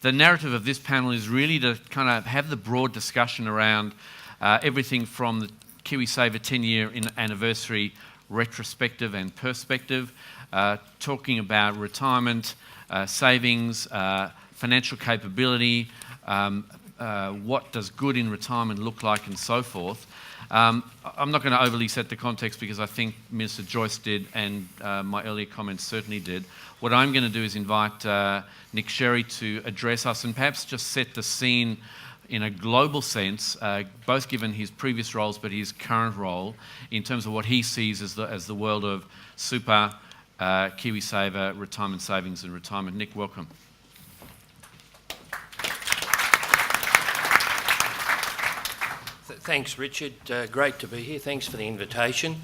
The narrative of this panel is really to kind of have the broad discussion around everything from the Kiwisaver 10-year anniversary retrospective and perspective, talking about retirement, savings, financial capability, what does good in retirement look like, and so forth. I'm not going to overly set the context because I think Minister Joyce did, and my earlier comments certainly did. What I'm going to do is invite Nick Sherry to address us and perhaps just set the scene in a global sense, both given his previous roles but his current role, in terms of what he sees as the world of super, Kiwisaver, retirement savings and retirement. Nick, welcome. Thanks, Richard. Great to be here. Thanks for the invitation.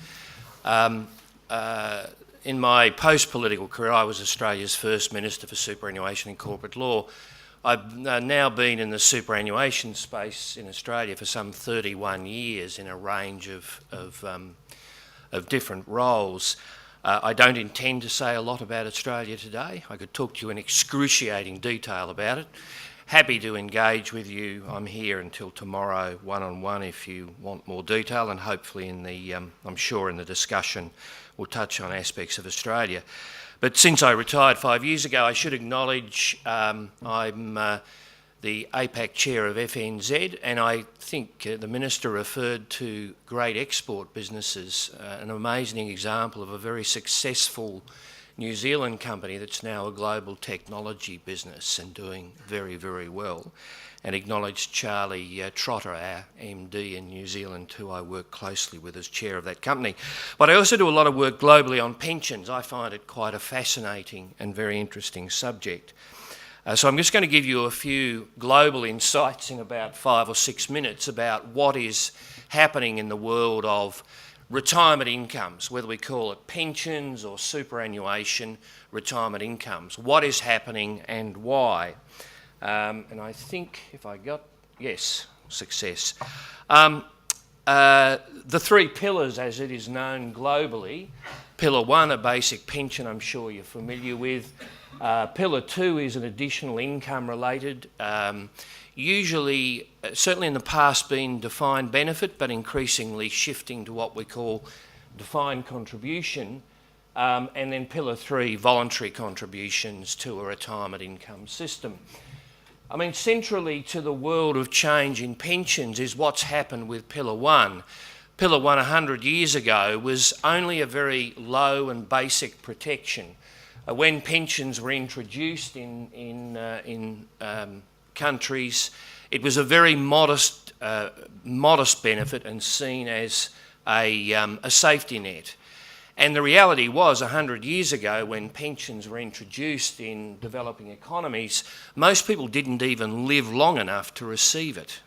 In my post-political career, I was Australia's first Minister for Superannuation and Corporate Law. I've now been in the superannuation space in Australia for some 31 years in a range of different roles. I don't intend to say a lot about Australia today. I could talk to you in excruciating detail about it. Happy to engage with you. I'm here until tomorrow, one-on-one, if you want more detail, and hopefully in the, I'm sure in the discussion we'll touch on aspects of Australia. But since I retired 5 years ago, I should acknowledge I'm the APAC chair of FNZ, and I think the Minister referred to great export businesses, an amazing example of a very successful New Zealand company that's now a global technology business and doing very, very well, and acknowledge Charlie Trotter, our MD in New Zealand, who I work closely with as chair of that company. But I also do a lot of work globally on pensions. I find it quite a fascinating and very interesting subject. So I'm just going to give you a few global insights in about 5 or 6 minutes about what is happening in the world of retirement incomes, whether we call it pensions or superannuation, retirement incomes. What is happening and why? And I think if I got, yes, success. The three pillars, as it is known globally, Pillar 1, a basic pension, I'm sure you're familiar with. Pillar 2 is an additional income related, usually, certainly in the past, been defined benefit, but increasingly shifting to what we call defined contribution. And then Pillar 3, voluntary contributions to a retirement income system. I mean, centrally to the world of change in pensions is what's happened with Pillar 1. Pillar 1 100 years ago was only a very low and basic protection. When pensions were introduced in countries, it was a very modest benefit and seen as a safety net. And the reality was 100 years ago, when pensions were introduced in developing economies, most people didn't even live long enough to receive it.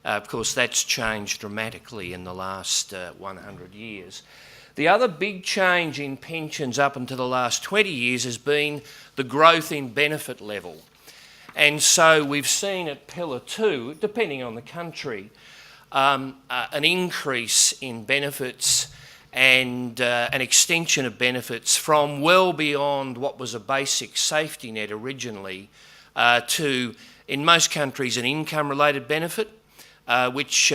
Of course, that's changed dramatically in the last 100 years. The other big change in pensions up until the last 20 years has been the growth in benefit level. And so we've seen at Pillar 2, depending on the country, an increase in benefits and an extension of benefits from well beyond what was a basic safety net originally to, in most countries, an income-related benefit, which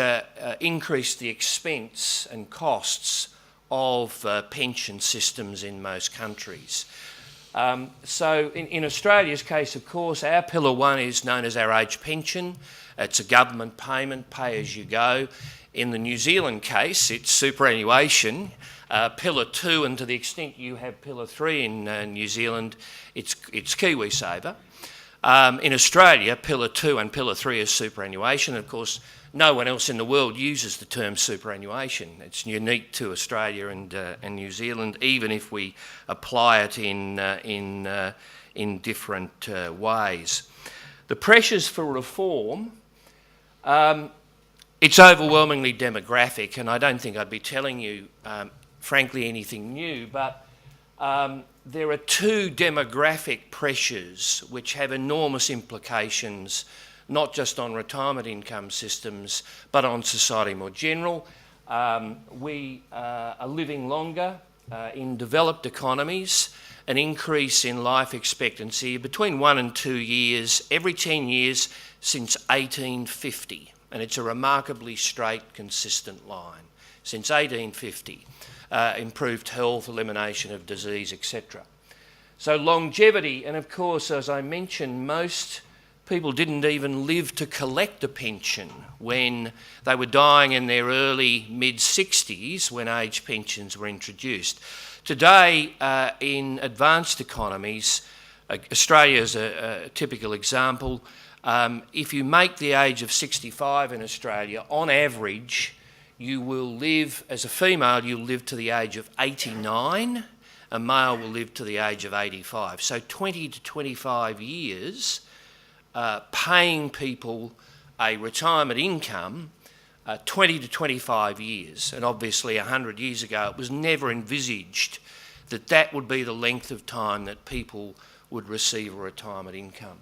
increased the expense and costs of pension systems in most countries. So in Australia's case, of course, our Pillar 1 is known as our age pension. It's a government payment, pay as you go. In the New Zealand case, it's superannuation. Pillar 2, and to the extent you have Pillar 3 in New Zealand, it's Kiwisaver. In Australia, Pillar 2 and Pillar 3 is superannuation. Of course, no one else in the world uses the term superannuation. It's unique to Australia and New Zealand, even if we apply it in different ways. The pressures for reform, it's overwhelmingly demographic, and I don't think I'd be telling you, frankly, anything new, but there are two demographic pressures which have enormous implications, not just on retirement income systems, but on society more general. We are living longer in developed economies, an increase in life expectancy between 1 and 2 years every 10 years since 1850. And it's a remarkably straight, consistent line. Since 1850, improved health, elimination of disease, etc. So longevity, and of course, as I mentioned, most people didn't even live to collect a pension when they were dying in their early mid-60s when age pensions were introduced. Today, in advanced economies, Australia is a typical example. If you make the age of 65 in Australia, on average, you will live, as a female, you'll live to the age of 89, a male will live to the age of 85. So 20 to 25 years paying people a retirement income, 20 to 25 years. And obviously 100 years ago, it was never envisaged that that would be the length of time that people would receive a retirement income.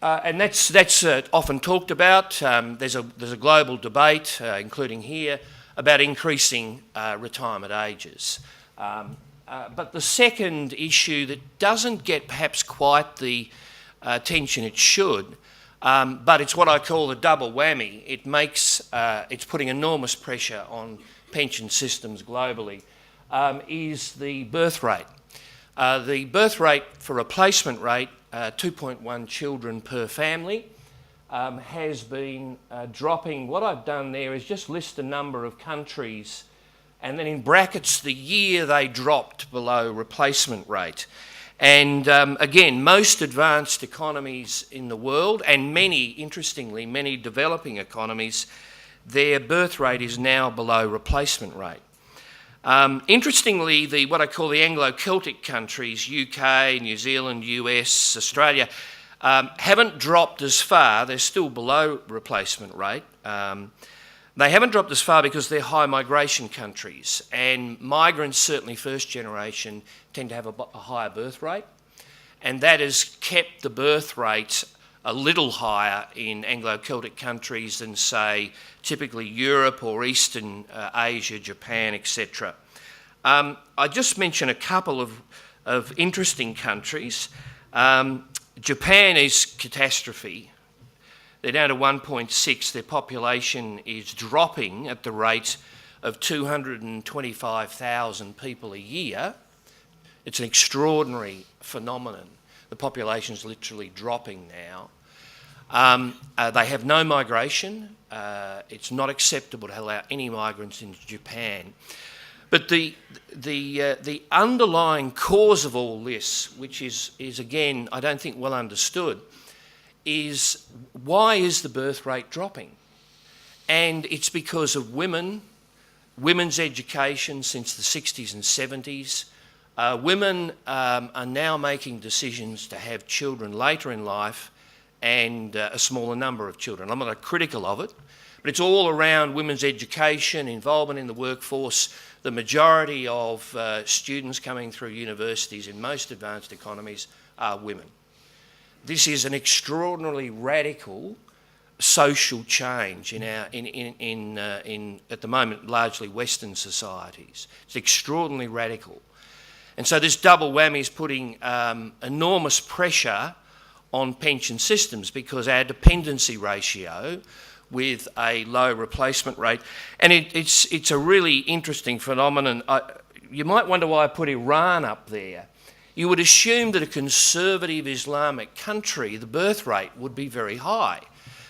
And that's often talked about. There's a global debate, including here, about increasing retirement ages. But the second issue that doesn't get perhaps quite the attention it should, but it's what I call the double whammy. It's putting enormous pressure on pension systems globally, is the birth rate. The birth rate for replacement rate, 2.1 children per family, has been dropping. What I've done there is just list a number of countries and then in brackets the year they dropped below replacement rate. And again, most advanced economies in the world, and interestingly, many developing economies, their birth rate is now below replacement rate. Interestingly, what I call the Anglo-Celtic countries, UK, New Zealand, US, Australia, haven't dropped as far. They're still below replacement rate. They haven't dropped as far because they're high migration countries, and migrants, certainly first generation, tend to have a higher birth rate, and that has kept the birth rate a little higher in Anglo-Celtic countries than, say, typically Europe or Eastern Asia, Japan, etc. I just mention a couple of interesting countries. Japan is catastrophe. They're down to 1.6. Their population is dropping at the rate of 225,000 people a year. It's an extraordinary phenomenon. The population's literally dropping now. They have no migration. It's not acceptable to allow any migrants into Japan. But the underlying cause of all this, which is again, I don't think well understood, is why is the birth rate dropping? And it's because of women's education since the 60s and 70s. Women are now making decisions to have children later in life and a smaller number of children. I'm not critical of it, but it's all around women's education, involvement in the workforce. The majority of students coming through universities in most advanced economies are women. This is an extraordinarily radical social change in our, at the moment, largely Western societies. It's extraordinarily radical. And so this double whammy is putting enormous pressure on pension systems because our dependency ratio with a low replacement rate, and it's a really interesting phenomenon. You might wonder why I put Iran up there. You would assume that a conservative Islamic country, the birth rate would be very high.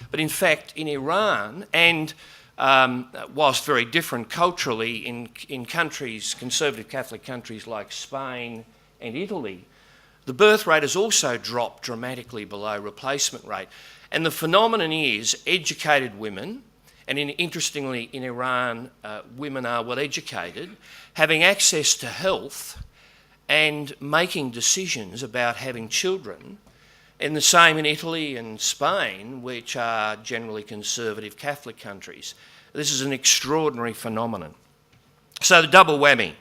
But in fact, in Iran, and whilst very different culturally in countries, conservative Catholic countries like Spain and Italy, the birth rate has also dropped dramatically below replacement rate. And the phenomenon is educated women, and interestingly in Iran, women are well educated, having access to health and making decisions about having children, and the same in Italy and Spain, which are generally conservative Catholic countries. This is an extraordinary phenomenon. So the double whammy,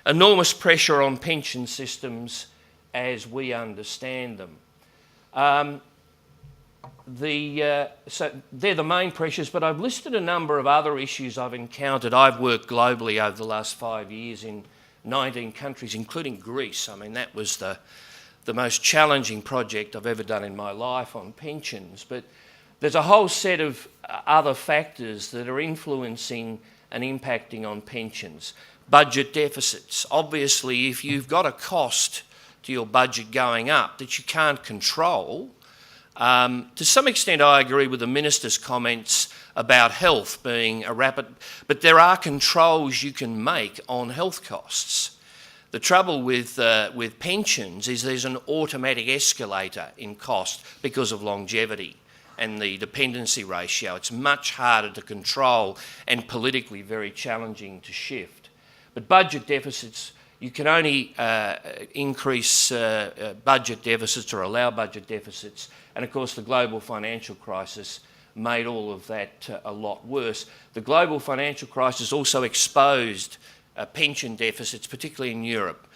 enormous pressure on pension systems as we understand them. So they're the main pressures, but I've listed a number of other issues I've encountered. I've worked globally over the last 5 years in 19 countries, including Greece. I mean, that was the most challenging project I've ever done in my life on pensions. But there's a whole set of other factors that are influencing and impacting on pensions. Budget deficits. Obviously, if you've got a cost to your budget going up that you can't control, to some extent I agree with the Minister's comments about health being a rapid, but there are controls you can make on health costs. The trouble with pensions is there's an automatic escalator in cost because of longevity and the dependency ratio. It's much harder to control and politically very challenging to shift. But budget deficits, you can only increase budget deficits or allow budget deficits. And of course, the global financial crisis made all of that a lot worse. The global financial crisis also exposed pension deficits, particularly in Europe,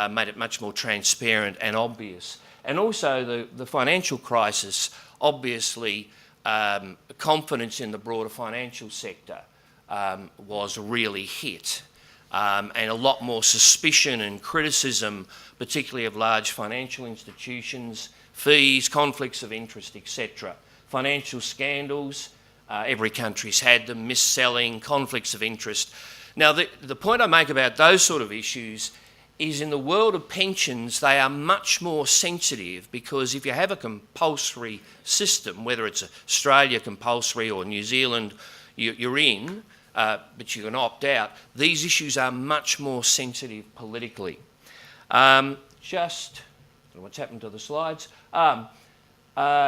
made it much more transparent and obvious. And also the financial crisis, obviously, confidence in the broader financial sector was really hit. And a lot more suspicion and criticism, particularly of large financial institutions, fees, conflicts of interest, etc. Financial scandals, every country's had them, mis-selling, conflicts of interest. Now, the point I make about those sort of issues is in the world of pensions, they are much more sensitive because if you have a compulsory system, whether it's Australia compulsory or New Zealand, you're in, but you can opt out, these issues are much more sensitive politically. I don't know what's happened to the slides.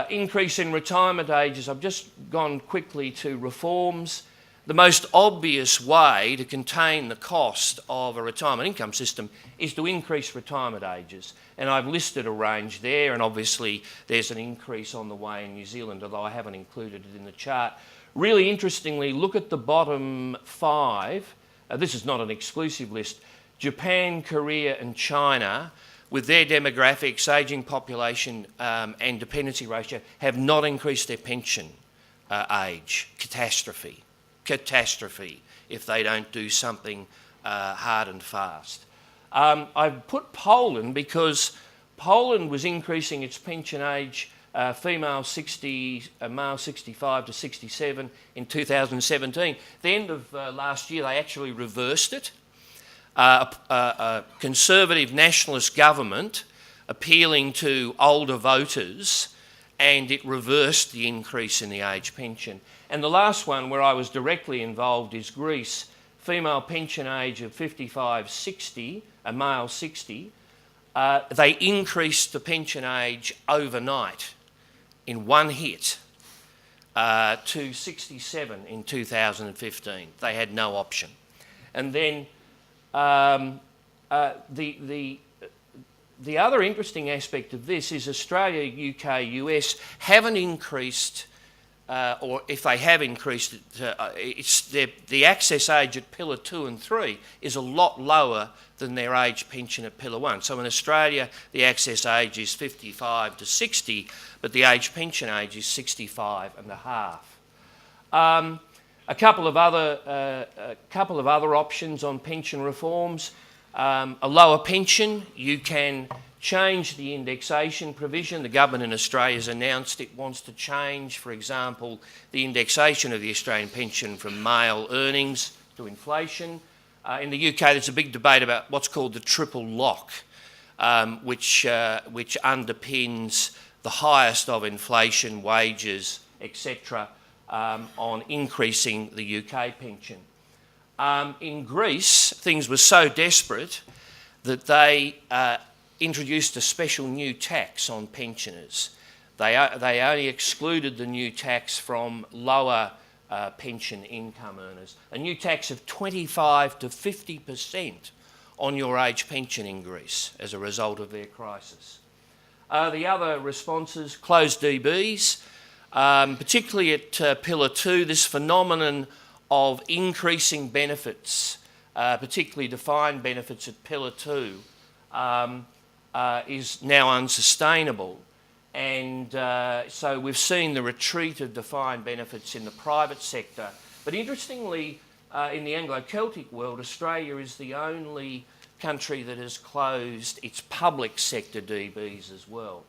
Increase in retirement ages. I've just gone quickly to reforms. The most obvious way to contain the cost of a retirement income system is to increase retirement ages. And I've listed a range there, and obviously there's an increase on the way in New Zealand, although I haven't included it in the chart. Really interestingly, look at the bottom 5. This is not an exclusive list. Japan, Korea and China, with their demographics, ageing population and dependency ratio, have not increased their pension age. Catastrophe if they don't do something hard and fast. I've put Poland because Poland was increasing its pension age, female 60, male 65 to 67 in 2017. The end of last year they actually reversed it. A conservative nationalist government appealing to older voters, and it reversed the increase in the age pension. And the last one where I was directly involved is Greece. Female pension age of 55-60, a male 60. They increased the pension age overnight in one hit to 67 in 2015. They had no option. And then the other interesting aspect of this is Australia, UK, US haven't increased, or if they have increased it, the access age at Pillar 2 and 3 is a lot lower than their age pension at Pillar 1. So in Australia, the access age is 55 to 60, but the age pension age is 65 and a half. A couple of other options on pension reforms. A lower pension, you can change the indexation provision. The government in Australia has announced it wants to change, for example, the indexation of the Australian pension from male earnings to inflation. In the UK, there's a big debate about what's called the triple lock, which underpins the highest of inflation, wages, etc., on increasing the UK pension. In Greece, things were so desperate that they introduced a special new tax on pensioners. They only excluded the new tax from lower pension income earners. A new tax of 25 to 50% on your age pension in Greece as a result of their crisis. The other responses, closed DBs, particularly at Pillar 2, this phenomenon of increasing benefits, particularly defined benefits at Pillar 2, is now unsustainable. And so we've seen the retreat of defined benefits in the private sector. But interestingly, in the Anglo-Celtic world, Australia is the only country that has closed its public sector DBs as well.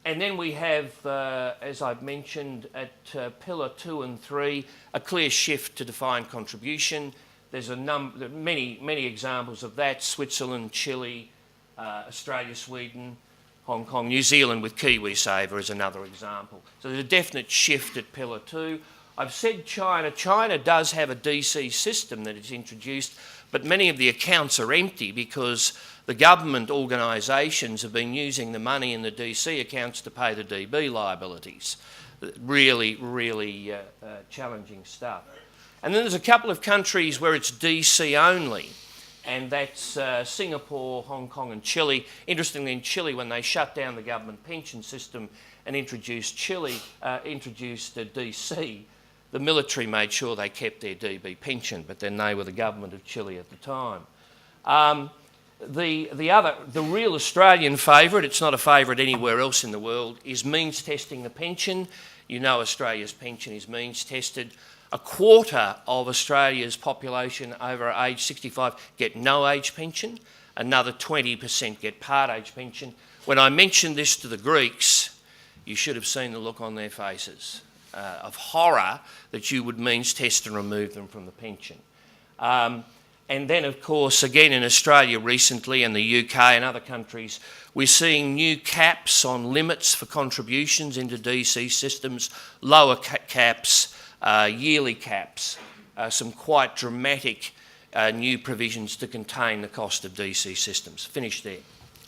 And then we have, as I've mentioned, at Pillar 2 and 3, a clear shift to defined contribution. There's many examples of that: Switzerland, Chile, Australia, Sweden, Hong Kong, New Zealand with Kiwisaver is another example. So there's a definite shift at Pillar 2. I've said China. China does have a DC system that is introduced, but many of the accounts are empty because the government organisations have been using the money in the DC accounts to pay the DB liabilities. Really challenging stuff. And then there's a couple of countries where it's DC only, and that's Singapore, Hong Kong and Chile. Interestingly, in Chile, when they shut down the government pension system and introduced DC, the military made sure they kept their DB pension, but then they were the government of Chile at the time. The real Australian favourite, it's not a favourite anywhere else in the world, is means testing the pension. You know Australia's pension is means tested. A quarter of Australia's population over age 65 get no age pension. Another 20% get part age pension. When I mentioned this to the Greeks, you should have seen the look on their faces of horror that you would means test and remove them from the pension. And then, of course, again in Australia recently and the UK and other countries, we're seeing new caps on limits for contributions into DC systems, lower caps, yearly caps, some quite dramatic new provisions to contain the cost of DC systems. Finished there.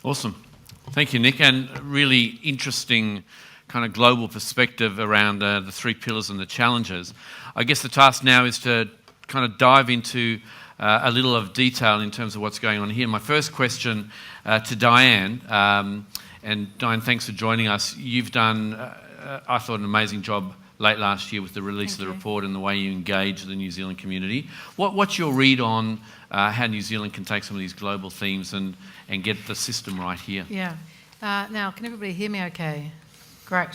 Awesome. Thank you, Nick, and really interesting kind of global perspective around the three pillars and the challenges. I guess the task now is to kind of dive into a little of detail in terms of what's going on here. My first question to Diane, and Diane, thanks for joining us. You've done, I thought, an amazing job late last year with the release of the report and the way you engage the New Zealand community. What's your read on how New Zealand can take some of these global themes and get the system right here? Yeah. Now, can everybody hear me okay? Great.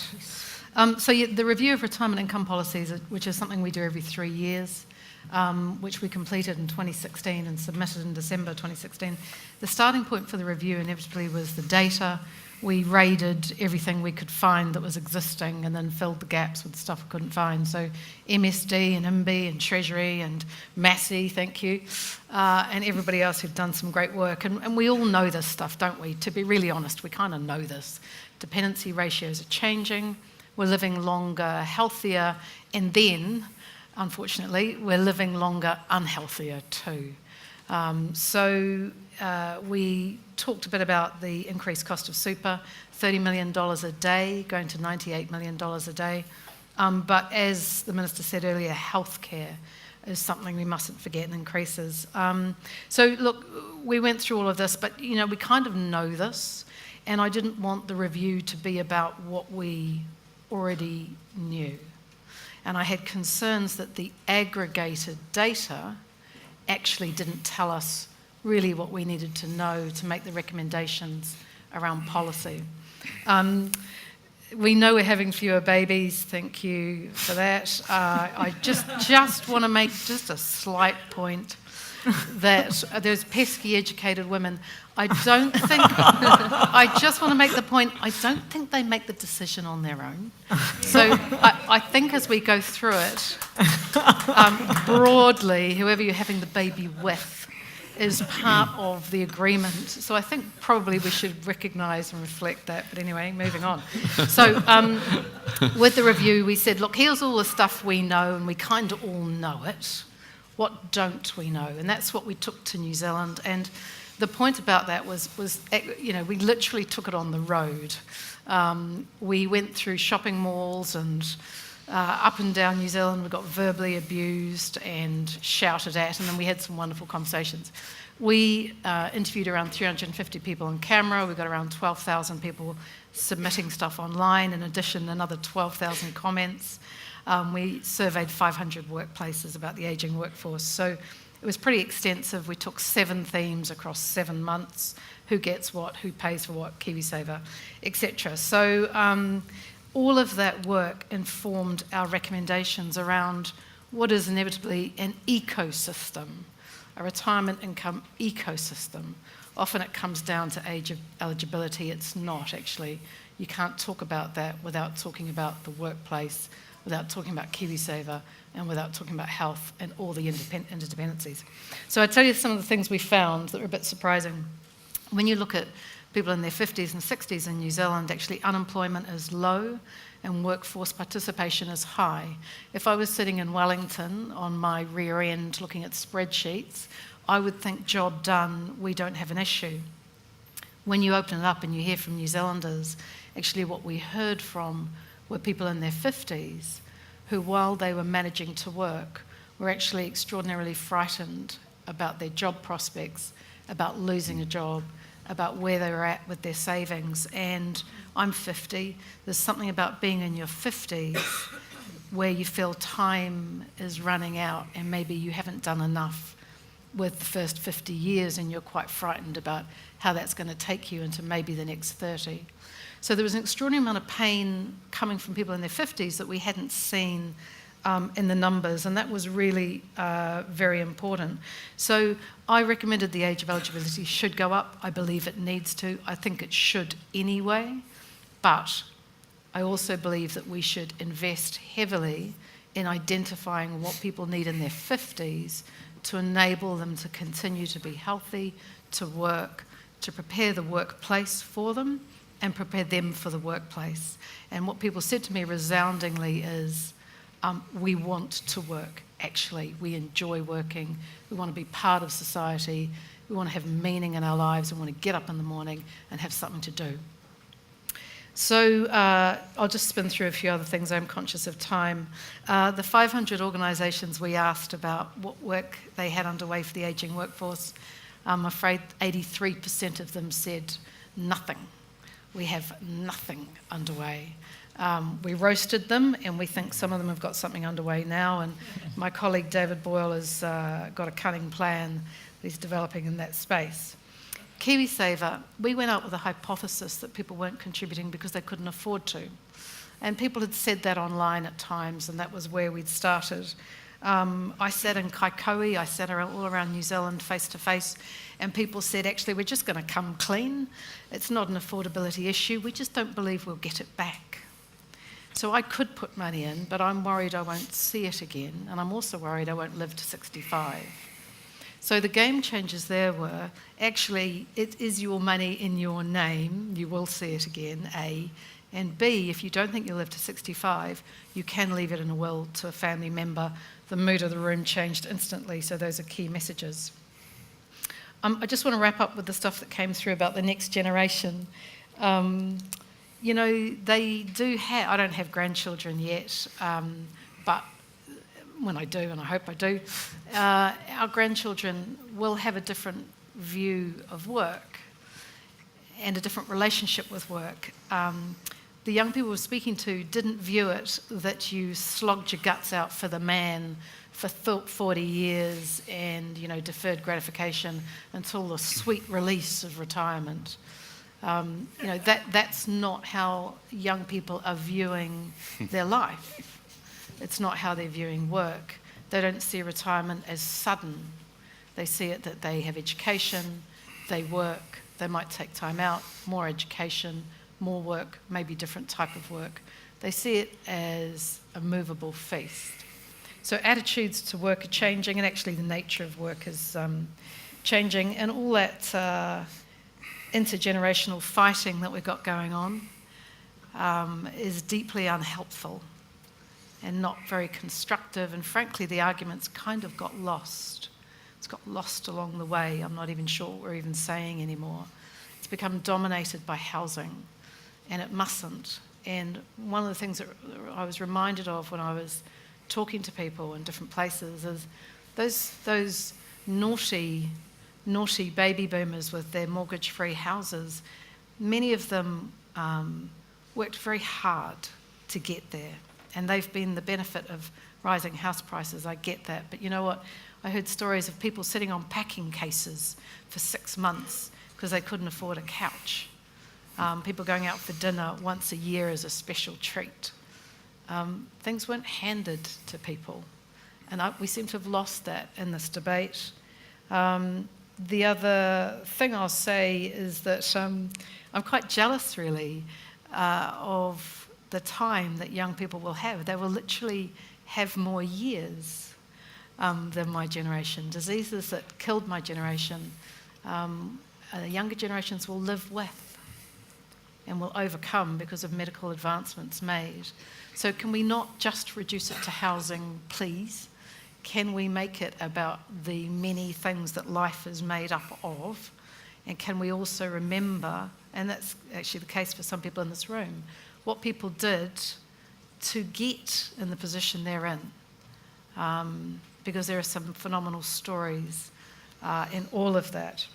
So the review of retirement income policies, which is something we do every 3 years, which we completed in 2016 and submitted in December 2016. The starting point for the review inevitably was the data. We raided everything we could find that was existing and then filled the gaps with stuff we couldn't find. So MSD and IMBI and Treasury and Massey, thank you, and everybody else who've done some great work. And we all know this stuff, don't we? To be really honest, we kind of know this. Dependency ratios are changing. We're living longer, healthier, and then, unfortunately, we're living longer unhealthier too. So we talked a bit about the increased cost of super, $30 million a day, going to $98 million a day. But as the Minister said earlier, healthcare is something we mustn't forget and increases. So look, we went through all of this, but you know, we kind of know this, and I didn't want the review to be about what we already knew. And I had concerns that the aggregated data actually didn't tell us really what we needed to know to make the recommendations around policy. We know we're having fewer babies, thank you for that. I just want to make just a slight point that those pesky educated women, I just want to make the point, I don't think they make the decision on their own. So I think as we go through it, broadly, whoever you're having the baby with is part of the agreement. So I think probably we should recognise and reflect that. But anyway, moving on. So with the review, we said, look, here's all the stuff we know, and we kind of all know it. What don't we know? And that's what we took to New Zealand. And the point about that was you know, we literally took it on the road. We went through shopping malls and up and down New Zealand. We got verbally abused and shouted at, and then we had some wonderful conversations. We interviewed around 350 people on camera. We got around 12,000 people submitting stuff online. In addition, another 12,000 comments. We surveyed 500 workplaces about the ageing workforce. So it was pretty extensive. We took 7 themes across 7 months: who gets what, who pays for what, Kiwisaver, etc. So all of that work informed our recommendations around what is inevitably an ecosystem a retirement income ecosystem. Often it comes down to age of eligibility. It's not, actually. You can't talk about that without talking about the workplace, without talking about Kiwisaver, and without talking about health and all the interdependencies. So I tell you some of the things we found that were a bit surprising. When you look at people in their 50s and 60s in New Zealand, actually unemployment is low and workforce participation is high. If I was sitting in Wellington on my rear end looking at spreadsheets, I would think job done, we don't have an issue. When you open it up and you hear from New Zealanders, actually what we heard from were people in their 50s who, while they were managing to work, were actually extraordinarily frightened about their job prospects, about losing a job, about where they were at with their savings. And I'm 50. There's something about being in your 50s where you feel time is running out and maybe you haven't done enough with the first 50 years and you're quite frightened about how that's going to take you into maybe the next 30. So there was an extraordinary amount of pain coming from people in their 50s that we hadn't seen in the numbers, and that was really very important. So I recommended the age of eligibility should go up. I believe it needs to. I think it should anyway, but I also believe that we should invest heavily in identifying what people need in their 50s to enable them to continue to be healthy, to work, to prepare the workplace for them, and prepare them for the workplace. And what people said to me resoundingly is, we want to work, actually. We enjoy working. We want to be part of society. We want to have meaning in our lives. We want to get up in the morning and have something to do. So I'll just spin through a few other things. I'm conscious of time. The 500 organisations we asked about what work they had underway for the ageing workforce, I'm afraid 83% of them said nothing. We have nothing underway. We roasted them, and we think some of them have got something underway now, and my colleague David Boyle has got a cunning plan that he's developing in that space. Kiwisaver, we went out with a hypothesis that people weren't contributing because they couldn't afford to. And people had said that online at times, and that was where we'd started. I sat in Kaikoui, I sat all around New Zealand face to face, and people said, actually, we're just going to come clean. It's not an affordability issue. We just don't believe we'll get it back. So I could put money in, but I'm worried I won't see it again, and I'm also worried I won't live to 65. So the game changers there were, actually, it is your money in your name. You will see it again, A. And B, if you don't think you'll live to 65, you can leave it in a will to a family member. The mood of the room changed instantly, so those are key messages. I just want to wrap up with the stuff that came through about the next generation. You know, they do have, I don't have grandchildren yet, but when I do, and I hope I do, our grandchildren will have a different view of work and a different relationship with work. The young people we're speaking to didn't view it that you slogged your guts out for the man for 40 years and, you know, deferred gratification until the sweet release of retirement. You know, that's not how young people are viewing their life. It's not how they're viewing work. They don't see retirement as sudden. They see it that they have education, they work, they might take time out, more education, more work, maybe different type of work. They see it as a movable feast. So attitudes to work are changing, and actually the nature of work is changing, and all that intergenerational fighting that we've got going on is deeply unhelpful and not very constructive, and frankly the arguments kind of got lost. It's got lost along the way. I'm not even sure what we're even saying anymore. It's become dominated by housing, and it mustn't. And one of the things that I was reminded of when I was talking to people in different places is those naughty baby boomers with their mortgage-free houses, many of them worked very hard to get there. And they've been the benefit of rising house prices, I get that. But you know what? I heard stories of people sitting on packing cases for 6 months because they couldn't afford a couch. People going out for dinner once a year as a special treat. Things weren't handed to people. And we seem to have lost that in this debate. The other thing I'll say is that I'm quite jealous, really, of the time that young people will have. They will literally have more years than my generation. Diseases that killed my generation, younger generations will live with and will overcome because of medical advancements made. So can we not just reduce it to housing, please? Can we make it about the many things that life is made up of? And can we also remember, and that's actually the case for some people in this room, what people did to get in the position they're in? Because there are some phenomenal stories in all of that.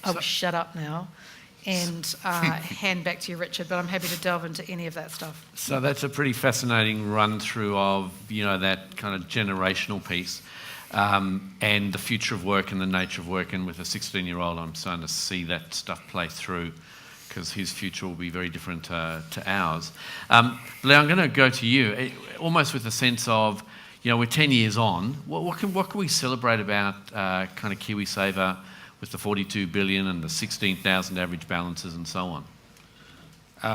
I will shut up now and hand back to you, Richard, but I'm happy to delve into any of that stuff. So that's a pretty fascinating run through of, that kind of generational piece and the future of work and the nature of work. And with a 16-year-old, I'm starting to see that stuff play through because his future will be very different to ours. Leo, I'm going to go to you, almost with a sense of, we're 10 years on. What can we celebrate about kind of Kiwisaver with the 42 billion and the 16,000 average balances and so on?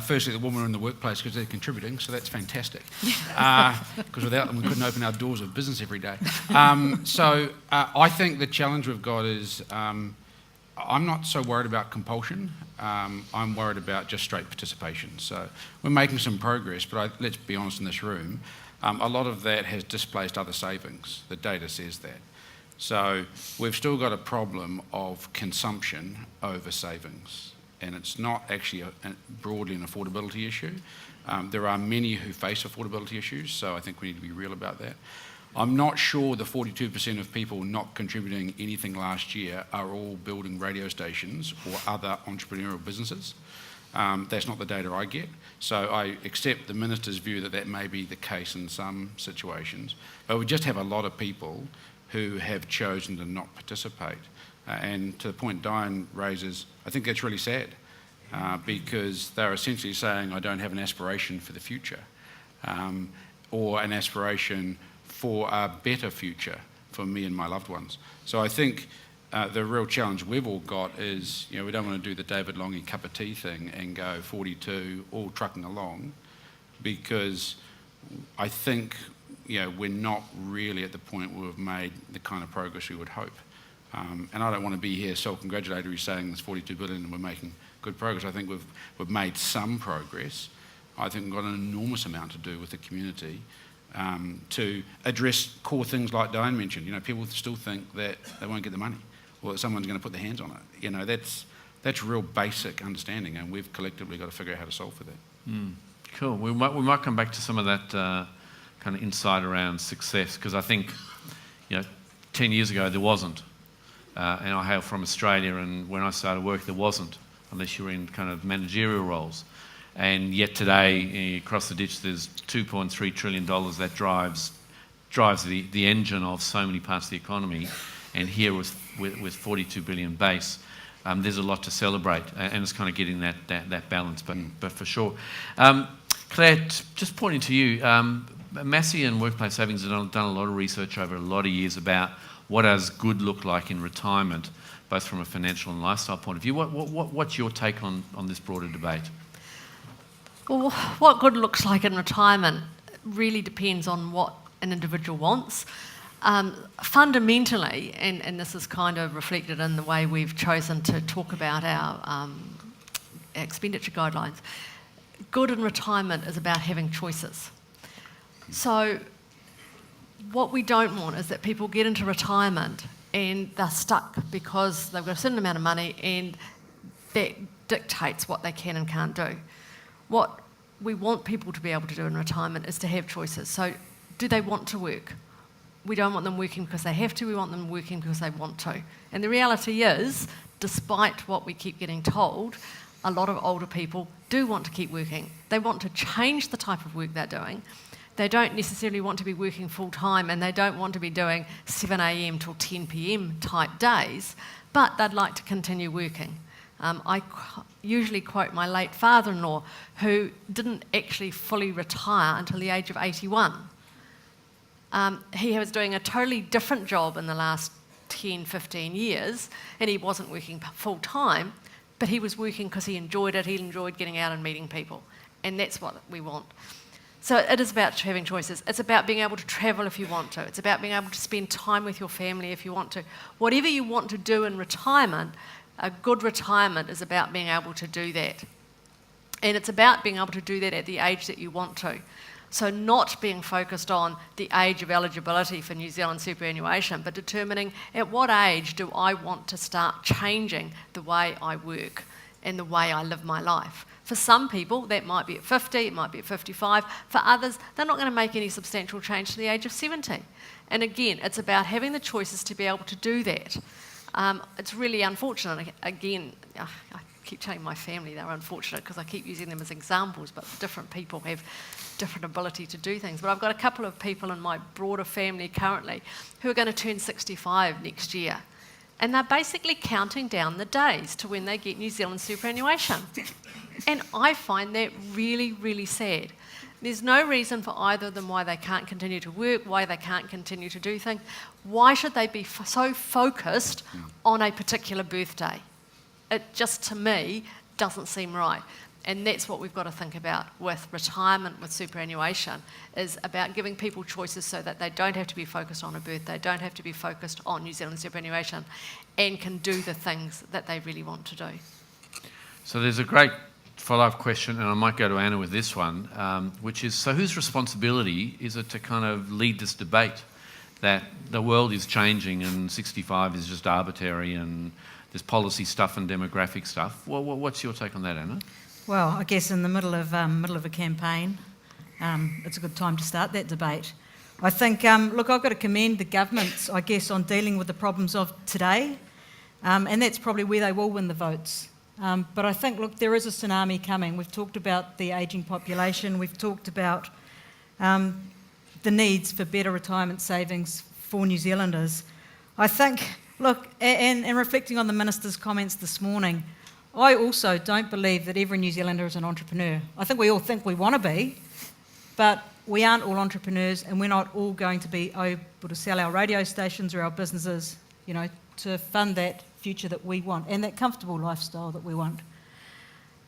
Firstly, the women are in the workplace because they're contributing, so that's fantastic. Because without them, we couldn't open our doors of business every day. So I think the challenge we've got is I'm not so worried about compulsion. I'm worried about just straight participation. So we're making some progress, but let's be honest in this room, a lot of that has displaced other savings. The data says that. So we've still got a problem of consumption over savings, and it's not actually broadly an affordability issue. There are many who face affordability issues, so I think we need to be real about that. I'm not sure the 42% of people not contributing anything last year are all building radio stations or other entrepreneurial businesses. That's not the data I get. So I accept the Minister's view that may be the case in some situations, but we just have a lot of people who have chosen to not participate. And to the point Diane raises, I think that's really sad because they're essentially saying, I don't have an aspiration for the future or an aspiration for a better future for me and my loved ones. So I think the real challenge we've all got is, we don't want to do the David Longy cup of tea thing and go 42 all trucking along, because I think we're not really at the point where we've made the kind of progress we would hope. And I don't want to be here self-congratulatory saying there's 42 billion and we're making good progress. I think we've made some progress. I think we've got an enormous amount to do with the community to address core things like Diane mentioned. People still think that they won't get the money or that someone's going to put their hands on it. That's real basic understanding, and we've collectively got to figure out how to solve for that. Cool. We might come back to some of that kind of insight around success, because I think 10 years ago there wasn't, and I hail from Australia, and when I started work there wasn't, unless you were in kind of managerial roles. And yet today, across the ditch, there's $2.3 trillion that drives the engine of so many parts of the economy. And here with 42 billion base, there's a lot to celebrate, and it's kind of getting that balance. But for sure, Claire, just pointing to you, Massey and Workplace Savings have done a lot of research over a lot of years about what does good look like in retirement, both from a financial and lifestyle point of view. What's your take on this broader debate? Well, what good looks like in retirement really depends on what an individual wants. Fundamentally, and this is kind of reflected in the way we've chosen to talk about our expenditure guidelines, good in retirement is about having choices. So what we don't want is that people get into retirement and they're stuck because they've got a certain amount of money and that dictates what they can and can't do. What we want people to be able to do in retirement is to have choices. So do they want to work? We don't want them working because they have to, we want them working because they want to. And the reality is, despite what we keep getting told, a lot of older people do want to keep working. They want to change the type of work they're doing. They don't necessarily want to be working full time, and they don't want to be doing 7 a.m. till 10 p.m. type days, but they'd like to continue working. I usually quote my late father-in-law, who didn't actually fully retire until the age of 81. He was doing a totally different job in the last 10, 15 years, and he wasn't working full time, but he was working because he enjoyed it. He enjoyed getting out and meeting people, and that's what we want. So it is about having choices. It's about being able to travel if you want to. It's about being able to spend time with your family if you want to. Whatever you want to do in retirement, a good retirement is about being able to do that. And it's about being able to do that at the age that you want to. So not being focused on the age of eligibility for New Zealand superannuation, but determining at what age do I want to start changing the way I work and the way I live my life. For some people, that might be at 50, it might be at 55. For others, they're not going to make any substantial change to the age of 70. And again, it's about having the choices to be able to do that. It's really unfortunate. Again, I keep telling my family they're unfortunate because I keep using them as examples, but different people have different ability to do things. But I've got a couple of people in my broader family currently who are going to turn 65 next year. And they're basically counting down the days to when they get New Zealand superannuation. And I find that really, really sad. There's no reason for either of them why they can't continue to work, why they can't continue to do things. Why should they be so focused on a particular birthday? It just, to me, doesn't seem right. And that's what we've got to think about with retirement, with superannuation, is about giving people choices so that they don't have to be focused on a birthday, don't have to be focused on New Zealand superannuation, and can do the things that they really want to do. So there's a great follow-up question, and I might go to Anna with this one, which is, so whose responsibility is it to kind of lead this debate that the world is changing and 65 is just arbitrary and there's policy stuff and demographic stuff? Well, what's your take on that, Anna? Well, I guess in the middle of a campaign, it's a good time to start that debate. I think, look, I've got to commend the governments, I guess, on dealing with the problems of today, and that's probably where they will win the votes. But I think, look, there is a tsunami coming. We've talked about the ageing population. We've talked about the needs for better retirement savings for New Zealanders. I think, look, and reflecting on the Minister's comments this morning, I also don't believe that every New Zealander is an entrepreneur. I think we all think we want to be, but we aren't all entrepreneurs, and we're not all going to be able to sell our radio stations or our businesses, you know, to fund that future that we want and that comfortable lifestyle that we want.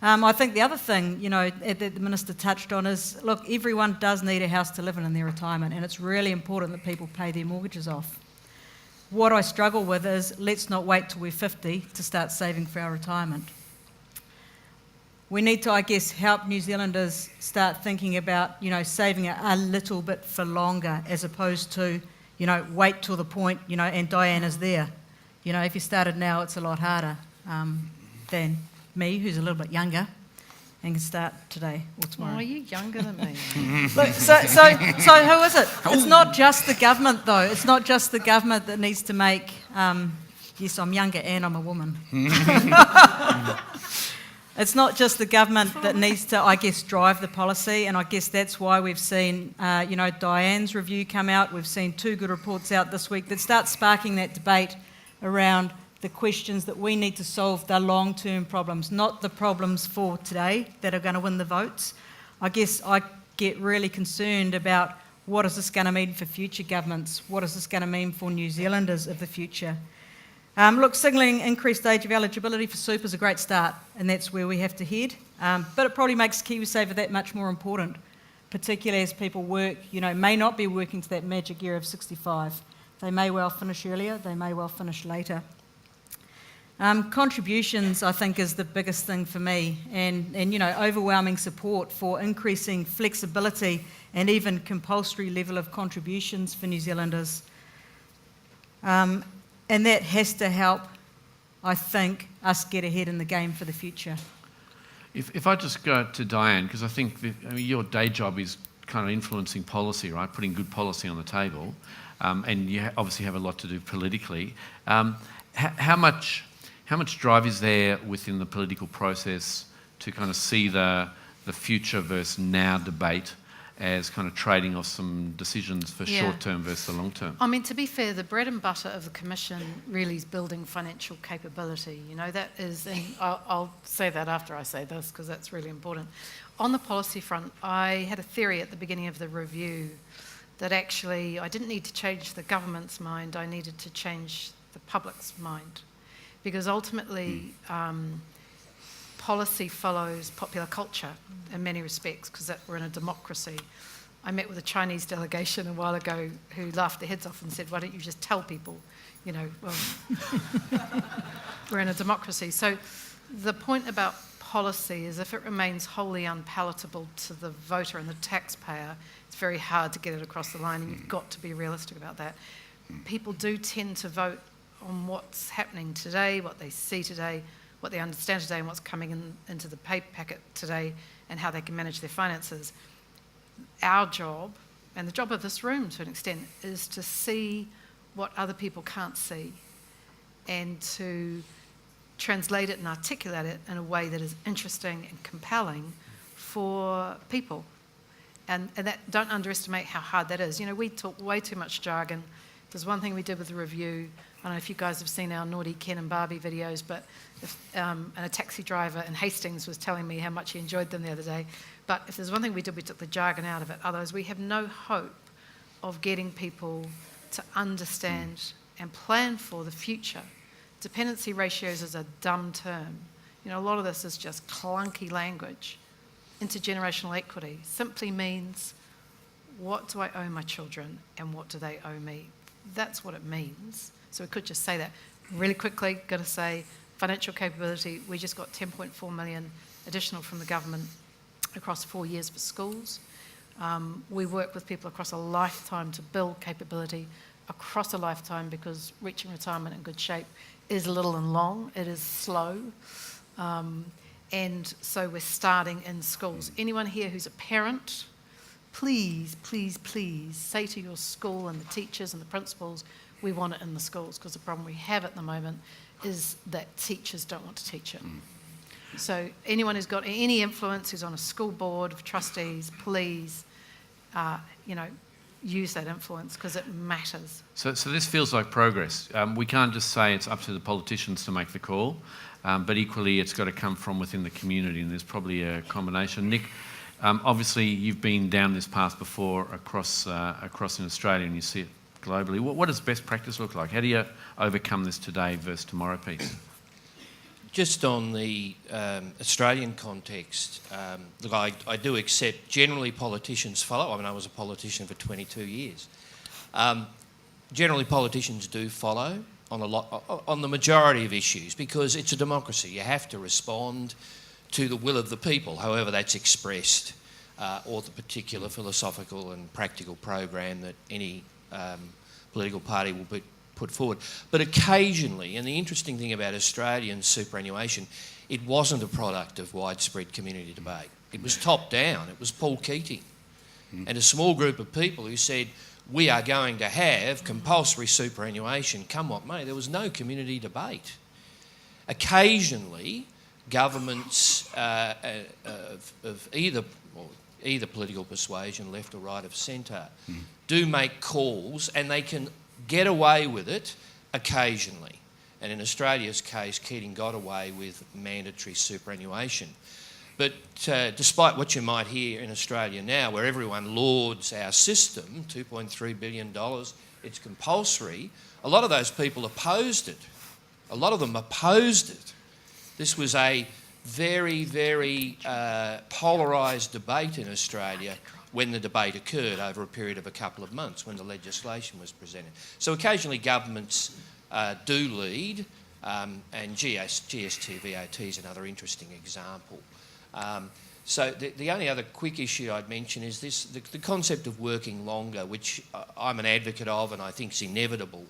I think the other thing, you know, that the Minister touched on is, look, everyone does need a house to live in their retirement, and it's really important that people pay their mortgages off. What I struggle with is, let's not wait till we're 50 to start saving for our retirement. We need to, I guess, help New Zealanders start thinking about, you know, saving a little bit for longer, as opposed to, you know, wait till the point, you know, and Diane is there. You know, if you started now, it's a lot harder than me, who's a little bit younger, and can start today or tomorrow. Oh, are you younger than me? Look, so who is it? It's not just the government, though. It's not just the government that needs to make... yes, I'm younger and I'm a woman. It's not just the government that needs to, I guess, drive the policy, and I guess that's why we've seen, you know, Diane's review come out. We've seen 2 good reports out this week that start sparking that debate around the questions that we need to solve, the long-term problems, not the problems for today that are going to win the votes. I guess I get really concerned about what is this going to mean for future governments? What is this going to mean for New Zealanders of the future? Look, signalling increased age of eligibility for super is a great start, and that's where we have to head. But it probably makes Kiwisaver that much more important, particularly as people work, you know, may not be working to that magic year of 65. They may well finish earlier, they may well finish later. Contributions, I think, is the biggest thing for me, and you know, overwhelming support for increasing flexibility and even compulsory level of contributions for New Zealanders. And that has to help, I think, us get ahead in the game for the future. If I just go to Diane, because I think your day job is kind of influencing policy, right? Putting good policy on the table, and you obviously have a lot to do politically. How much drive is there within the political process to kind of see the future versus now debate as kind of trading off some decisions for short-term versus the long-term? I mean, to be fair, the bread and butter of the Commission really is building financial capability. You know, that is, and I'll say that after I say this, because that's really important. On the policy front, I had a theory at the beginning of the review that actually I didn't need to change the government's mind, I needed to change the public's mind. Because ultimately, policy follows popular culture in many respects, because we're in a democracy. I met with a Chinese delegation a while ago who laughed their heads off and said, why don't you just tell people? You know, well, we're in a democracy. So the point about policy is if it remains wholly unpalatable to the voter and the taxpayer, it's very hard to get it across the line, and you've got to be realistic about that. People do tend to vote on what's happening today, what they see today, what they understand today, and what's coming into the pay packet today, and how they can manage their finances. Our job, and the job of this room to an extent, is to see what other people can't see and to translate it and articulate it in a way that is interesting and compelling for people. And that, don't underestimate how hard that is. You know, we talk way too much jargon. There's one thing we did with the review. I don't know if you guys have seen our naughty Ken and Barbie videos, but and a taxi driver in Hastings was telling me how much he enjoyed them the other day. But if there's one thing we did, we took the jargon out of it. Otherwise, we have no hope of getting people to understand and plan for the future. Dependency ratios is a dumb term. You know, a lot of this is just clunky language. Intergenerational equity simply means, what do I owe my children and what do they owe me? That's what it means. So we could just say that. Really quickly, got to say, financial capability, we just got 10.4 million additional from the government across 4 years for schools. We work with people across a lifetime to build capability across a lifetime, because reaching retirement in good shape is little and long, it is slow. And so we're starting in schools. Anyone here who's a parent, please, please, please say to your school and the teachers and the principals, we want it in the schools, because the problem we have at the moment is that teachers don't want to teach it. So anyone who's got any influence, who's on a school board of trustees, please, use that influence, because it matters. So this feels like progress. We can't just say it's up to the politicians to make the call, but equally it's got to come from within the community, and there's probably a combination. Nick, obviously you've been down this path before across in Australia, and you see it globally. What does best practice look like? How do you overcome this today versus tomorrow piece? Just on the Australian context, look, I do accept generally politicians follow. I mean, I was a politician for 22 years. Generally, politicians do follow on the majority of issues, because it's a democracy. You have to respond to the will of the people, however that's expressed, or the particular philosophical and practical program that any political party will put forward. But occasionally, and the interesting thing about Australian superannuation, it wasn't a product of widespread community debate. It was top down. It was Paul Keating and a small group of people who said, we are going to have compulsory superannuation, come what may. There was no community debate. Occasionally, governments of either political persuasion, left or right of centre, do make calls, and they can get away with it occasionally. And in Australia's case, Keating got away with mandatory superannuation. But despite what you might hear in Australia now, where everyone lauds our system, $2.3 billion, it's compulsory, a lot of those people opposed it. A lot of them opposed it. This was a very, very polarised debate in Australia when the debate occurred over a period of a couple of months when the legislation was presented. So occasionally governments do lead, and GST VAT is another interesting example. So the only other quick issue I'd mention is this, the concept of working longer, which I'm an advocate of and I think is inevitable.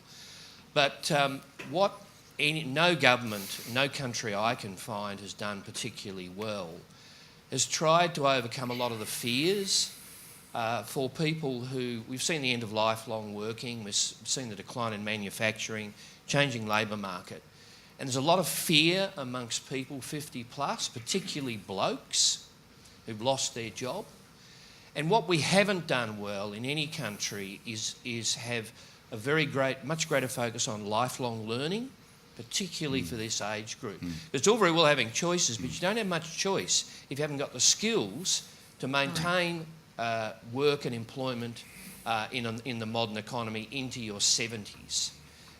But no government, no country I can find has done particularly well, has tried to overcome a lot of the fears for people who, we've seen the end of lifelong working, we've seen the decline in manufacturing, changing labour market. And there's a lot of fear amongst people 50 plus, particularly blokes who've lost their job. And what we haven't done well in any country is have a much greater focus on lifelong learning, particularly for this age group. It's all very well having choices, but you don't have much choice if you haven't got the skills to maintain work and employment in the modern economy into your 70s.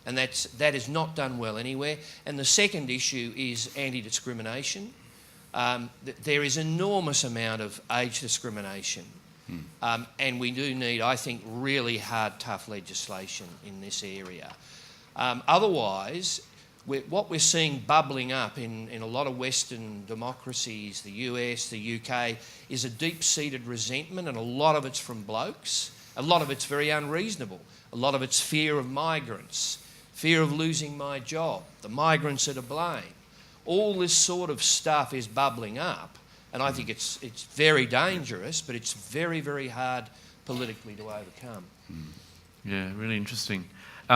And that is not done well anywhere. And the second issue is anti-discrimination. There is enormous amount of age discrimination. And we do need, I think, really hard, tough legislation in this area. Otherwise, what we're seeing bubbling up in a lot of Western democracies, the US, the UK, is a deep-seated resentment, and a lot of it's from blokes. A lot of it's very unreasonable. A lot of it's fear of migrants, fear of losing my job, the migrants are to blame. All this sort of stuff is bubbling up, and I think it's very dangerous, but it's very, very hard politically to overcome. Yeah, really interesting.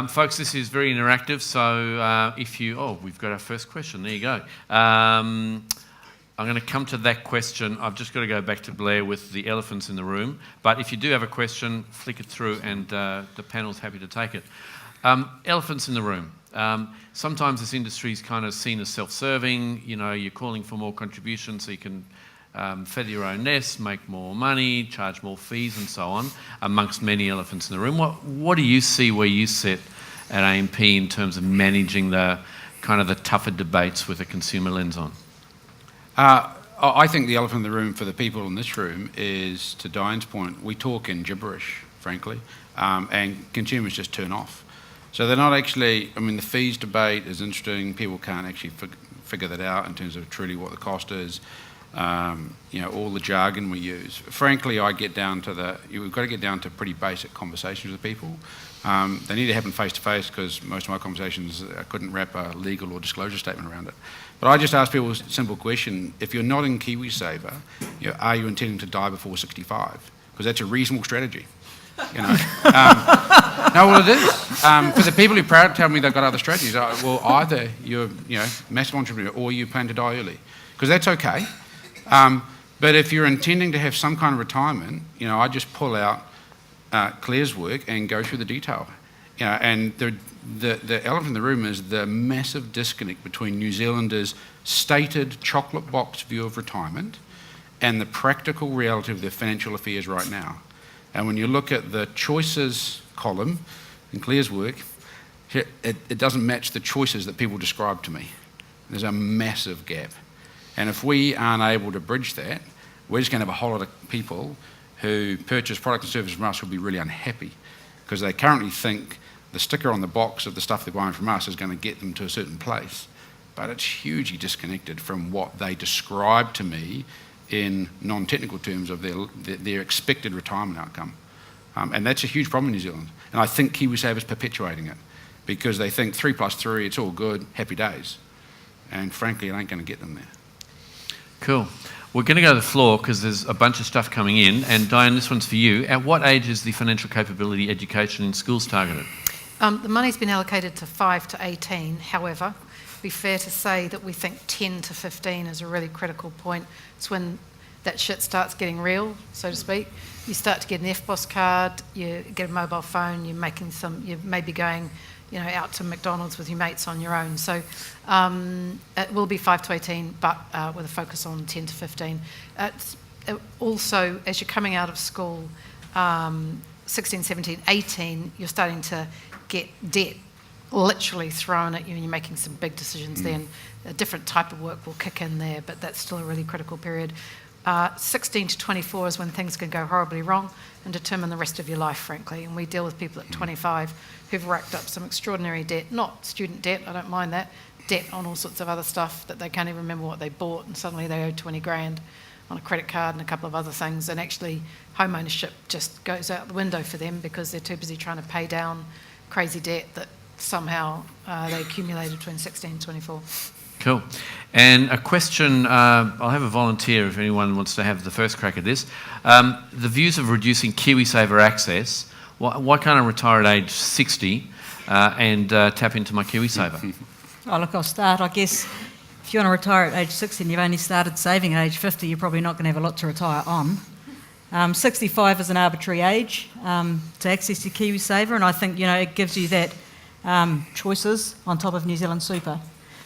Folks, this is very interactive, so if you... Oh, we've got our first question. There you go. I'm going to come to that question. I've just got to go back to Blair with the elephants in the room. But if you do have a question, flick it through and the panel's happy to take it. Elephants in the room. Sometimes this industry is kind of seen as self-serving. You know, you're calling for more contributions so you can feather your own nest, make more money, charge more fees and so on, amongst many elephants in the room. What do you see where you sit at AMP in terms of managing the kind of the tougher debates with a consumer lens on? I think the elephant in the room for the people in this room is, to Diane's point, we talk in gibberish, frankly, and consumers just turn off. So they're not actually, I mean, the fees debate is interesting. People can't actually figure that out in terms of truly what the cost is. You know, all the jargon we use. Frankly, we've got to get down to pretty basic conversations with people. They need to happen face to face, because most of my conversations, I couldn't wrap a legal or disclosure statement around it. But I just ask people a simple question. If you're not in Kiwisaver, you know, are you intending to die before 65? Because that's a reasonable strategy. You know, no, well, it is. For the people who are proud to tell me they've got other strategies, well, either you're, you know, massive entrepreneur or you plan to die early, because that's okay. But if you're intending to have some kind of retirement, you know, I just pull out Claire's work and go through the detail. You know, and the elephant in the room is the massive disconnect between New Zealanders' stated chocolate box view of retirement and the practical reality of their financial affairs right now. And when you look at the choices column in Claire's work, it doesn't match the choices that people describe to me. There's a massive gap. And if we aren't able to bridge that, we're just going to have a whole lot of people who purchase products and services from us who will be really unhappy, because they currently think the sticker on the box of the stuff they're buying from us is going to get them to a certain place. But it's hugely disconnected from what they describe to me in non-technical terms of their expected retirement outcome. And that's a huge problem in New Zealand. And I think Kiwisaver is perpetuating it, because they think 3 + 3, it's all good, happy days. And frankly, it ain't going to get them there. Cool. We're going to go to the floor because there's a bunch of stuff coming in. And Diane, this one's for you. At what age is the financial capability education in schools targeted? The money's been allocated to 5 to 18. However, it'd be fair to say that we think 10 to 15 is a really critical point. It's when that shit starts getting real, so to speak. You start to get an FBOS card, you get a mobile phone, you may be going, you know, out to McDonald's with your mates on your own. So it will be 5 to 18, but with a focus on 10 to 15. Also, as you're coming out of school, 16, 17, 18, you're starting to get debt literally thrown at you, and you're making some big decisions then. A different type of work will kick in there, but that's still a really critical period. 16 to 24 is when things can go horribly wrong and determine the rest of your life, frankly. And we deal with people at 25 who've racked up some extraordinary debt, not student debt, I don't mind that, debt on all sorts of other stuff that they can't even remember what they bought, and suddenly they owe 20 grand on a credit card and a couple of other things, and actually home ownership just goes out the window for them because they're too busy trying to pay down crazy debt that somehow they accumulated between 16 and 24. Cool. And a question, I'll have a volunteer if anyone wants to have the first crack at this. The views of reducing Kiwisaver access, why can't I retire at age 60 and tap into my Kiwisaver? Oh, look, I'll start. I guess if you want to retire at age 60 and you've only started saving at age 50, you're probably not going to have a lot to retire on. 65 is an arbitrary age to access your Kiwisaver, and I think, you know, it gives you that choices on top of New Zealand Super.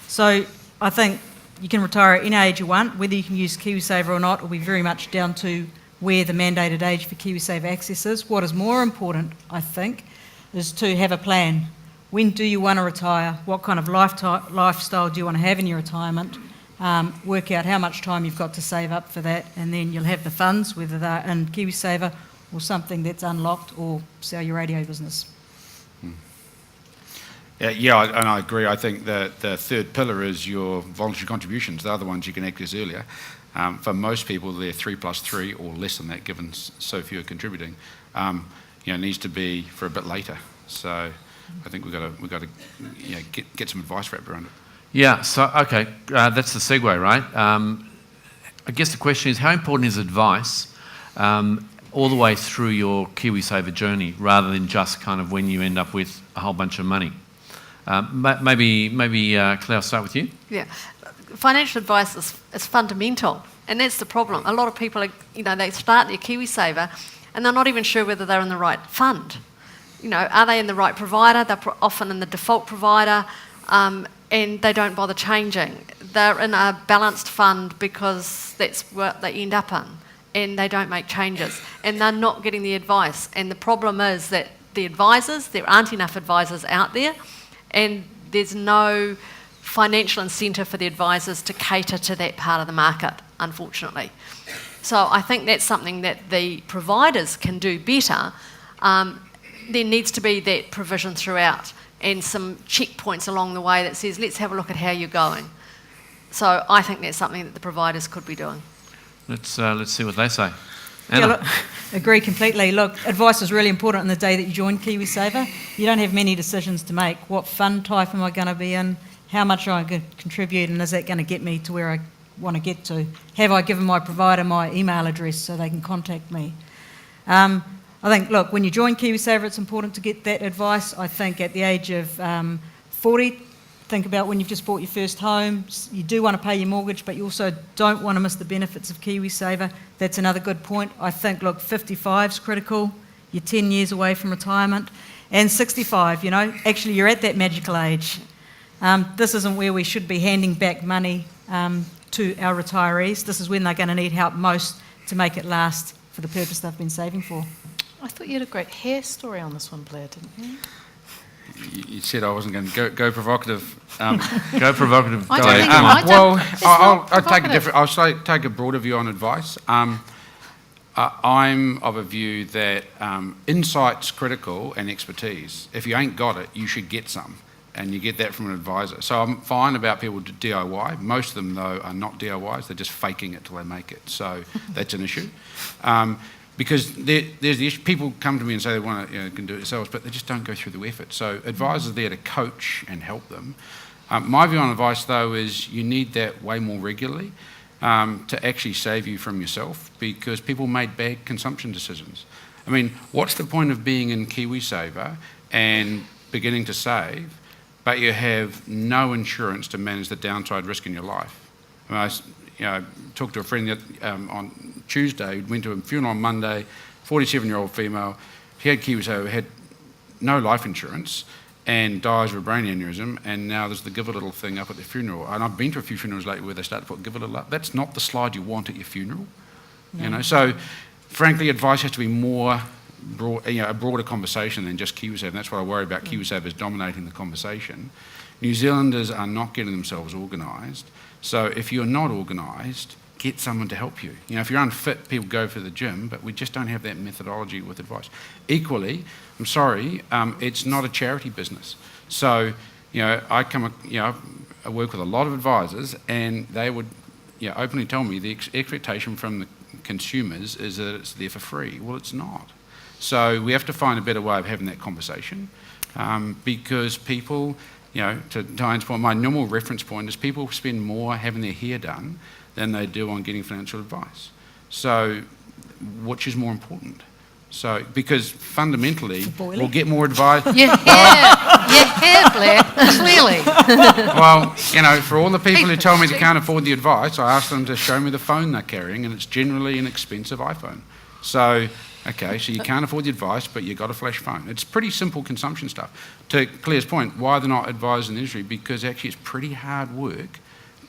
So I think you can retire at any age you want. Whether you can use Kiwisaver or not will be very much down to where the mandated age for Kiwisaver access is. What is more important, I think, is to have a plan when do you want to retire, what kind of lifestyle do you want to have in your retirement, work out how much time you've got to save up for that, and then you'll have the funds, whether they're in Kiwisaver or something that's unlocked, or sell your radio business. Yeah, and I agree. I think that the third pillar is your voluntary contributions. The other ones you can access earlier. For most people, they're 3 plus 3 or less than that, given so few are contributing. Needs to be for a bit later. So I think we've got to get some advice wrapped around it. Yeah. So okay, that's the segue, right? I guess the question is, how important is advice all the way through your Kiwisaver journey, rather than just kind of when you end up with a whole bunch of money? Maybe Claire, I'll start with you. Yeah. Financial advice is fundamental, and that's the problem. A lot of people, they start their Kiwisaver and they're not even sure whether they're in the right fund. Are they in the right provider? They're often in the default provider, and they don't bother changing. They're in a balanced fund because that's what they end up in, and they don't make changes, and they're not getting the advice. And the problem is that there aren't enough advisors out there, and there's no financial incentive for the advisors to cater to that part of the market, unfortunately. So I think that's something that the providers can do better. There needs to be that provision throughout, and some checkpoints along the way that says, let's have a look at how you're going. So I think that's something that the providers could be doing. Let's see what they say. Anna. Yeah, look, agree completely. Look, advice is really important on the day that you join Kiwisaver. You don't have many decisions to make. What fund type am I going to be in? How much am I going to contribute, and is that going to get me to where I want to get to? Have I given my provider my email address so they can contact me? I think, look, when you join Kiwisaver, it's important to get that advice. I think at the age of 40, think about when you've just bought your first home. You do want to pay your mortgage, but you also don't want to miss the benefits of Kiwisaver. That's another good point. I think, look, 55 is critical. You're 10 years away from retirement. And 65, actually you're at that magical age. This isn't where we should be handing back money to our retirees. This is when they're going to need help most to make it last for the purpose they've been saving for. I thought you had a great hair story on this one, Blair, didn't you? You said I wasn't going to go provocative. Go provocative. I don't think you might. I'll take a broader view on advice. I'm of a view that insight's critical and expertise. If you ain't got it, you should get some, and you get that from an advisor. So I'm fine about people to DIY. Most of them, though, are not DIYs. They're just faking it till they make it. So that's an issue. Because there's the issue. People come to me and say they want to can do it themselves, but they just don't go through the effort. So advisors are there to coach and help them. My view on advice, though, is you need that way more regularly to actually save you from yourself, because people made bad consumption decisions. I mean, what's the point of being in Kiwisaver and beginning to save, but you have no insurance to manage the downside risk in your life? I mean, talked to a friend on Tuesday, went to a funeral on Monday, 47-year-old female. She had Kiwisaver, had no life insurance, and dies of a brain aneurysm, and now there's the give a little thing up at the funeral. And I've been to a few funerals lately where they start to put give a little up. That's not the slide you want at your funeral. No. So frankly, advice has to be more broad, a broader conversation than just Kiwisaver, and that's what I worry about. Kiwisaver is dominating the conversation. New Zealanders are not getting themselves organised. So if you're not organised, get someone to help you. If you're unfit, people go for the gym, but we just don't have that methodology with advice. Equally, I'm sorry, it's not a charity business. So, I work with a lot of advisors, and they would, openly tell me the expectation from the consumers is that it's there for free. Well, it's not. So we have to find a better way of having that conversation, because people, to Diane's point, my normal reference point is people spend more having their hair done than they do on getting financial advice. So, which is more important? So, because fundamentally, we'll get more advice. Your hair, Blair, clearly. Well, for all the people who tell me they can't afford the advice, I ask them to show me the phone they're carrying, and it's generally an expensive iPhone. So, okay, so you can't afford the advice, but you've got a flash phone. It's pretty simple consumption stuff. To Claire's point, why they're not advised in the industry? Because actually it's pretty hard work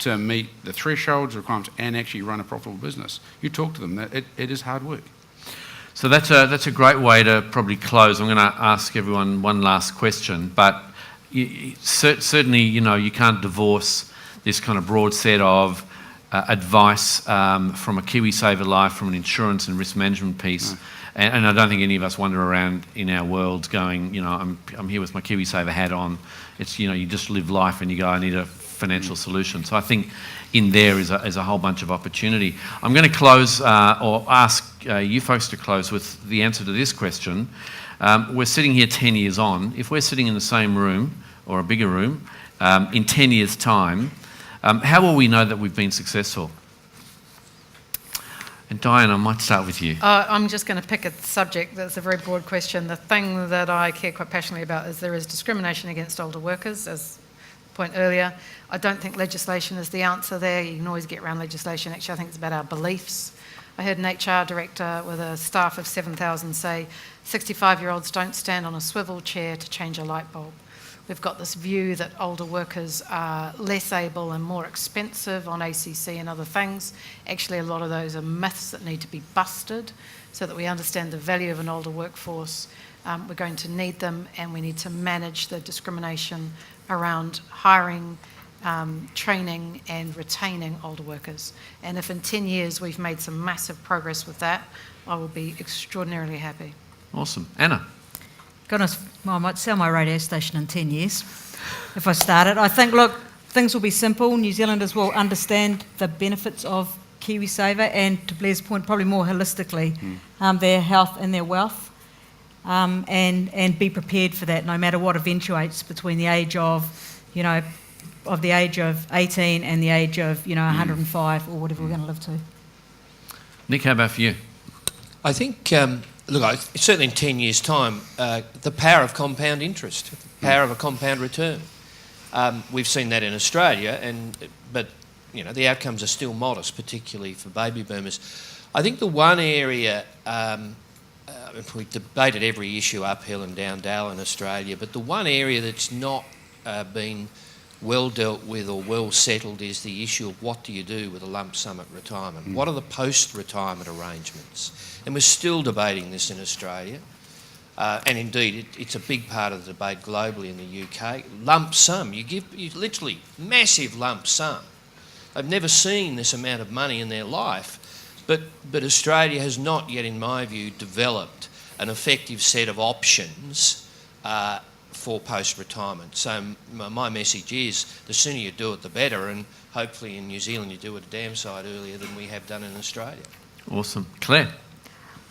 to meet the thresholds, requirements, and actually run a profitable business. You talk to them, it is hard work. So that's a great way to probably close. I'm going to ask everyone one last question, but certainly, you can't divorce this kind of broad set of advice from a Kiwisaver life, from an insurance and risk management piece. And I don't think any of us wander around in our worlds going, I'm here with my Kiwisaver hat on. It's, you just live life and you go, I need a financial solution. So I think in there is a whole bunch of opportunity. I'm going to close or ask you folks to close with the answer to this question. We're sitting here 10 years on. If we're sitting in the same room or a bigger room in 10 years' time, how will we know that we've been successful? And Diane, I might start with you. I'm just going to pick a subject that's a very broad question. The thing that I care quite passionately about is there is discrimination against older workers, as point earlier. I don't think legislation is the answer there. You can always get around legislation. Actually, I think it's about our beliefs. I heard an HR director with a staff of 7,000 say 65-year-olds don't stand on a swivel chair to change a light bulb. We've got this view that older workers are less able and more expensive on ACC and other things. Actually, a lot of those are myths that need to be busted so that we understand the value of an older workforce. We're going to need them, and we need to manage the discrimination around hiring, training and retaining older workers. And if in 10 years we've made some massive progress with that, I will be extraordinarily happy. Awesome. Anna? Goodness, well, I might sell my radio station in 10 years if I started. I think, look, things will be simple. New Zealanders will understand the benefits of Kiwisaver and, to Blair's point, probably more holistically, their health and their wealth, and be prepared for that no matter what eventuates between the age of, of the age of 18 and the age of, 105 or whatever we're going to live to. Nick, how about for you? I think, certainly in 10 years' time, the power of compound interest, the power of a compound return. We've seen that in Australia, but the outcomes are still modest, particularly for baby boomers. I think the one area, we've debated every issue uphill and down dale in Australia, but the one area that's not been well dealt with or well settled is the issue of what do you do with a lump sum at retirement? What are the post-retirement arrangements? And we're still debating this in Australia. And indeed, it's a big part of the debate globally in the UK. Lump sum, you literally massive lump sum. I've never seen this amount of money in their life, but Australia has not yet, in my view, developed an effective set of options for post-retirement. So my message is the sooner you do it, the better, and hopefully in New Zealand you do it a damn sight earlier than we have done in Australia. Awesome. Claire?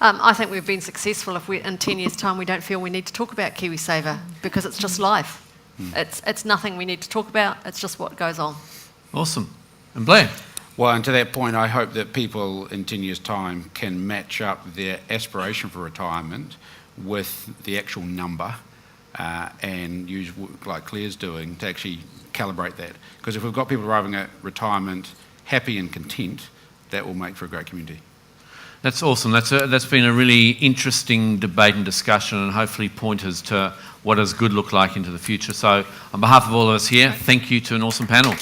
I think we've been successful if in 10 years' time we don't feel we need to talk about Kiwisaver because it's just life. It's nothing we need to talk about, it's just what goes on. Awesome. And Blair? Well, and to that point, I hope that people in 10 years' time can match up their aspiration for retirement with the actual number and use, like Claire's doing, to actually calibrate that. Because if we've got people arriving at retirement happy and content, that will make for a great community. That's awesome. That's been a really interesting debate and discussion, and hopefully pointers to what does good look like into the future. So on behalf of all of us here, thank you to an awesome panel.